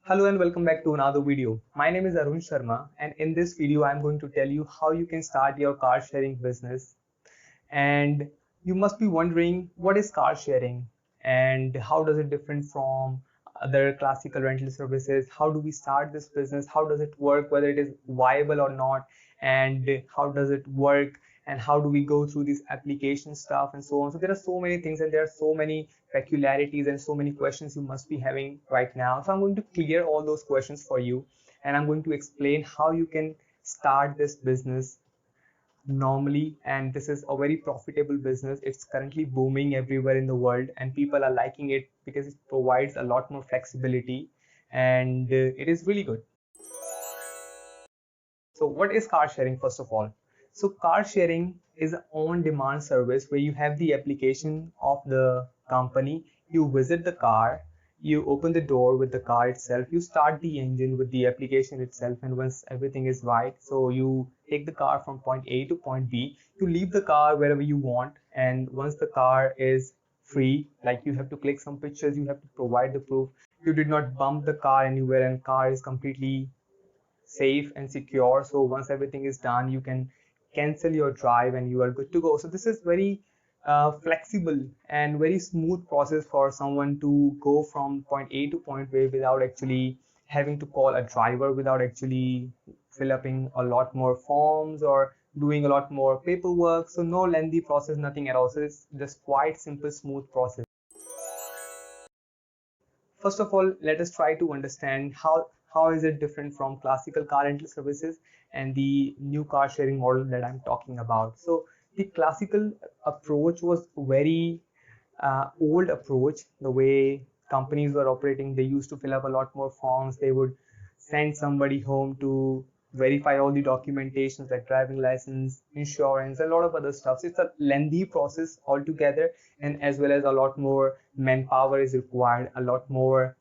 Hello and welcome back to another video. My name is Arun Sharma, and in this video I'm going to tell you how you can start your car sharing business. And you must be wondering, what is car sharing and how does it different from other classical rental services? How do we start this business? How does it work, whether it is viable or not, and how does it work, and how do we go through this application stuff and so on. So there are so many things and there are so many peculiarities and so many questions you must be having right now. So I'm going to clear all those questions for you, and I'm going to explain how you can start this business normally. And this is a very profitable business. It's currently booming everywhere in the world and people are liking it because it provides a lot more flexibility, and it is really good. So what is car sharing first of all? So car sharing is an on-demand service where you have the application of the company. You visit the car, you open the door with the car itself, you start the engine with the application itself, and once everything is right, so you take the car from point A to point B, you leave the car wherever you want, and once the car is free, like you have to click some pictures, you have to provide the proof you did not bump the car anywhere and car is completely safe and secure. So once everything is done, you can cancel your drive and you are good to go. So this is very flexible and very smooth process for someone to go from point A to point B without actually having to call a driver, without actually fill upping a lot more forms or doing a lot more paperwork. So no lengthy process, nothing at all. So it's just quite simple, smooth process. First of all, let us try to understand how is it different from classical car rental services and the new car sharing model that I'm talking about. So the classical approach was very old approach. The way companies were operating, they used to fill up a lot more forms. They would send somebody home to verify all the documentations like driving license, insurance, a lot of other stuff. So it's a lengthy process altogether, and as well as a lot more manpower is required, a lot more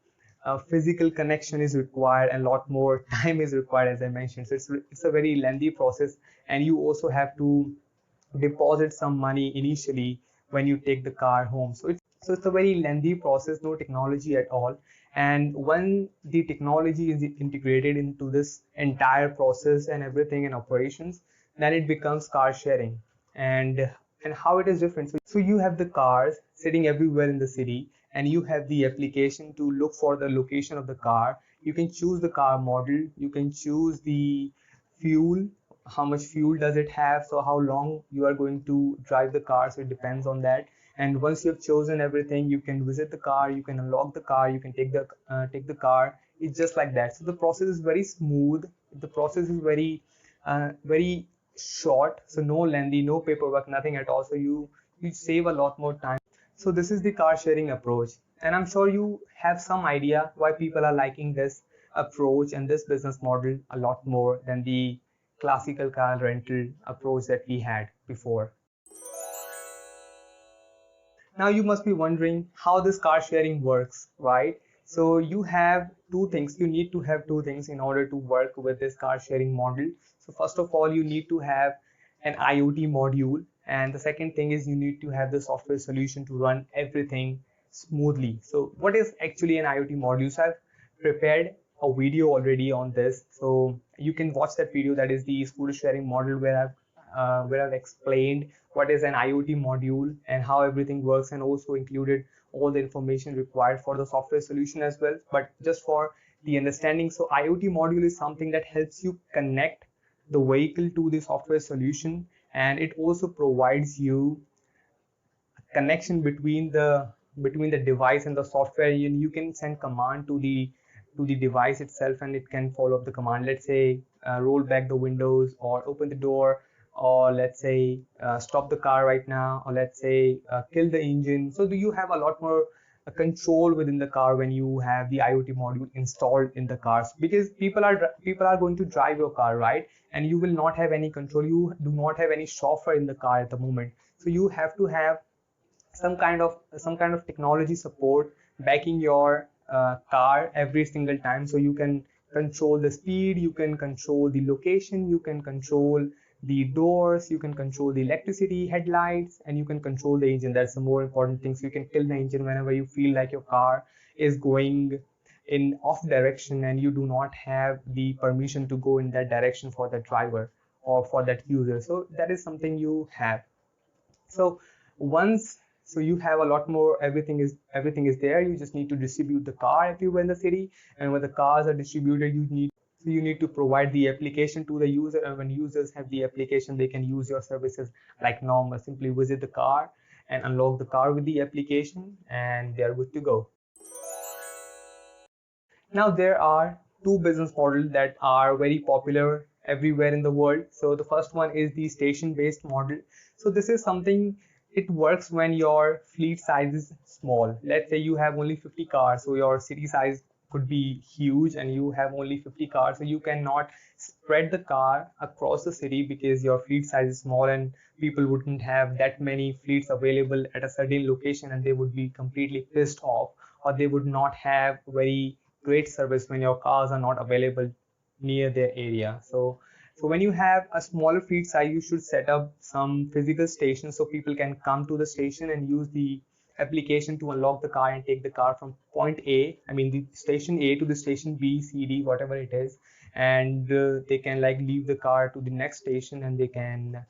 physical connection is required, and a lot more time is required, as I mentioned. So it's a very lengthy process, and you also have to deposit some money initially when you take the car home. So it's a very lengthy process, no technology at all. And when the technology is integrated into this entire process and everything in operations, then it becomes car sharing. And how it is different. So you have the cars sitting everywhere in the city, and you have the application to look for the location of the car. You can choose the car model, you can choose the fuel, how much fuel does it have, so how long you are going to drive the car, so it depends on that. And once you have chosen everything, you can visit the car, you can unlock the car, you can take the car. It's just like that. So the process is very smooth, the process is very short, so no lengthy, no paperwork, nothing at all. So you save a lot more time. So this is the car sharing approach, and I'm sure you have some idea why people are liking this approach and this business model a lot more than the classical car rental approach that we had before. Now you must be wondering how this car sharing works, right? So you have two things. You need to have two things in order to work with this car sharing model. So first of all, you need to have an IoT module. And the second thing is you need to have the software solution to run everything smoothly. So what is actually an IoT module? So I've prepared a video already on this. So you can watch that video. That is the scooter sharing model where I've explained what is an IoT module and how everything works, and also included all the information required for the software solution as well. But just for the understanding, so IoT module is something that helps you connect the vehicle to the software solution, and it also provides you a connection between the device and the software. You can send command to the device itself, and it can follow up the command. Let's say roll back the windows, or open the door, or let's say stop the car right now, or let's say kill the engine. So do you have a lot more control within the car when you have the IoT module installed in the cars, because people are going to drive your car, right? And you will not have any control. You do not have any chauffeur in the car at the moment. So you have to have some kind of technology support backing your car every single time, so you can control the speed, you can control the location, you can control the doors, you can control the electricity, headlights, and you can control the engine. That's the more important thing. So you can kill the engine whenever you feel like your car is going in off direction and you do not have the permission to go in that direction for the driver or for that user. So that is something you have. So once, so you have a lot more, everything is there. You just need to distribute the car everywhere in the city, and when the cars are distributed, you need to provide the application to the user, and when users have the application, they can use your services like normal. Simply visit the car and unlock the car with the application, and they are good to go. Now there are two business models that are very popular everywhere in the world. So the first one is the station-based model. So this is something, it works when your fleet size is small. Let's say you have only 50 cars, so your city size could be huge and you have only 50 cars, so you cannot spread the car across the city because your fleet size is small and people wouldn't have that many fleets available at a certain location and they would be completely pissed off, or they would not have very great service when your cars are not available near their area. So when you have a smaller fleet size, you should set up some physical stations so people can come to the station and use the application to unlock the car and take the car from point A, I mean the station A, to the station B, C, D, whatever it is, and they can like leave the car to the next station and they can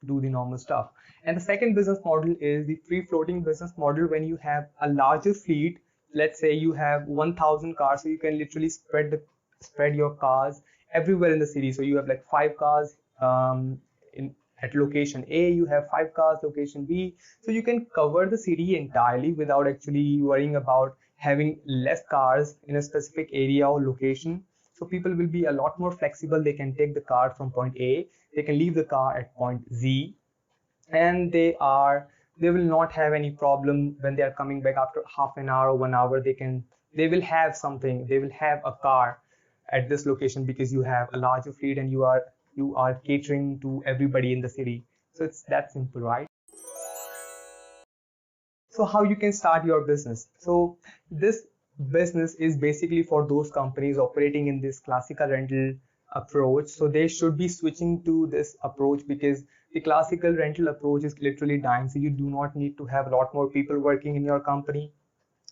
do the normal stuff. And the second business model is the free floating business model. When you have a larger fleet, let's say you have 1,000 cars, so you can literally spread your cars everywhere in the city. So you have like 5 cars in at location A, you have 5 cars location B, so you can cover the city entirely without actually worrying about having less cars in a specific area or location. So people will be a lot more flexible. They can take the car from point A, they can leave the car at point Z, and they will not have any problem when they are coming back after half an hour or 1 hour. They will have something, they will have a car at this location because you have a larger fleet and you are catering to everybody in the city. So it's that simple, right? So how you can start your business? So this business is basically for those companies operating in this classical rental approach. So they should be switching to this approach because the classical rental approach is literally dying. So you do not need to have a lot more people working in your company.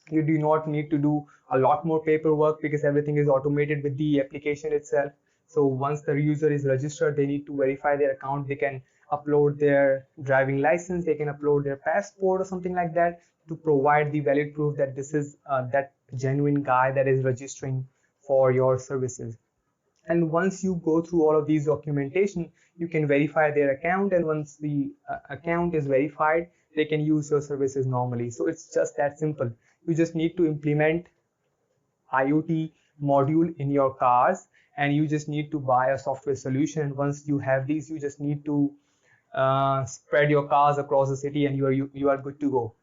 You do not need to do a lot more paperwork because everything is automated with the application itself. So once the user is registered, they need to verify their account. They can upload their driving license, they can upload their passport or something like that to provide the valid proof that this is that genuine guy that is registering for your services. And once you go through all of these documentation, you can verify their account, and once the account is verified, they can use your services normally. So it's just that simple. You just need to implement IoT module in your cars, and you just need to buy a software solution. And once you have these, you just need to spread your cars across the city and you are good to go.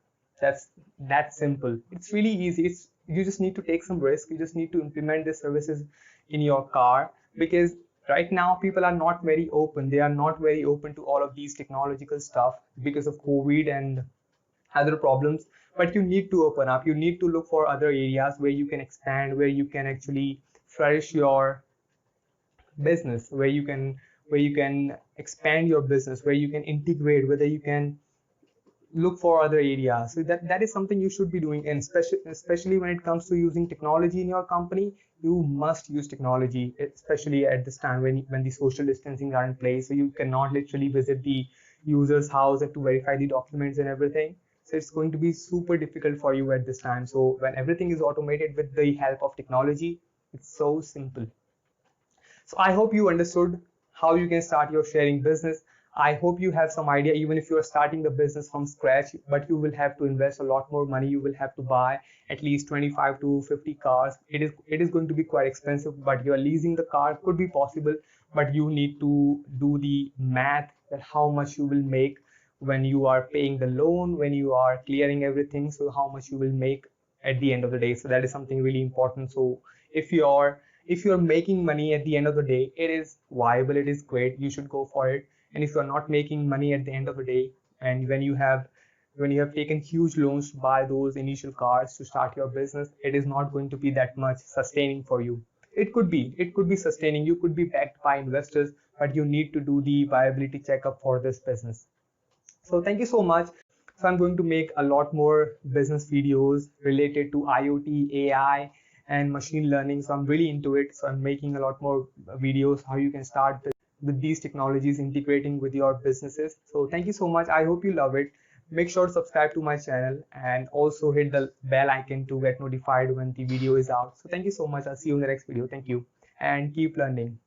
That's that simple. It's really easy. You just need to take some risk. You just need to implement these services in your car, because right now people are not very open. They are not very open to all of these technological stuff because of COVID and other problems. But you need to open up. You need to look for other areas where you can expand, where you can actually flourish your business, where you can expand your business, where you can integrate, whether you can look for other areas. So that is something you should be doing. And especially when it comes to using technology in your company, you must use technology, especially at this time when the social distancing are in place. So you cannot literally visit the user's house to verify the documents and everything. So it's going to be super difficult for you at this time. So when everything is automated with the help of technology, it's so simple. So I hope you understood how you can start your sharing business. I hope you have some idea, even if you are starting the business from scratch, but you will have to invest a lot more money. You will have to buy at least 25 to 50 cars. It is going to be quite expensive, but you are leasing the car could be possible, but you need to do the math that how much you will make when you are paying the loan, when you are clearing everything. So how much you will make at the end of the day. So that is something really important. So if you're making money at the end of the day, it is viable, it is great, you should go for it. And if you're not making money at the end of the day, and when you have taken huge loans to buy those initial cars to start your business, it is not going to be that much sustaining for you. It could be sustaining, you could be backed by investors, but you need to do the viability checkup for this business. So thank you so much. So I'm going to make a lot more business videos related to IoT, AI, and machine learning. So I'm really into it. So I'm making a lot more videos how you can start with these technologies integrating with your businesses. So thank you so much. I hope you love it. Make sure to subscribe to my channel and also hit the bell icon to get notified when the video is out. So thank you so much. I'll see you in the next video. Thank you and keep learning.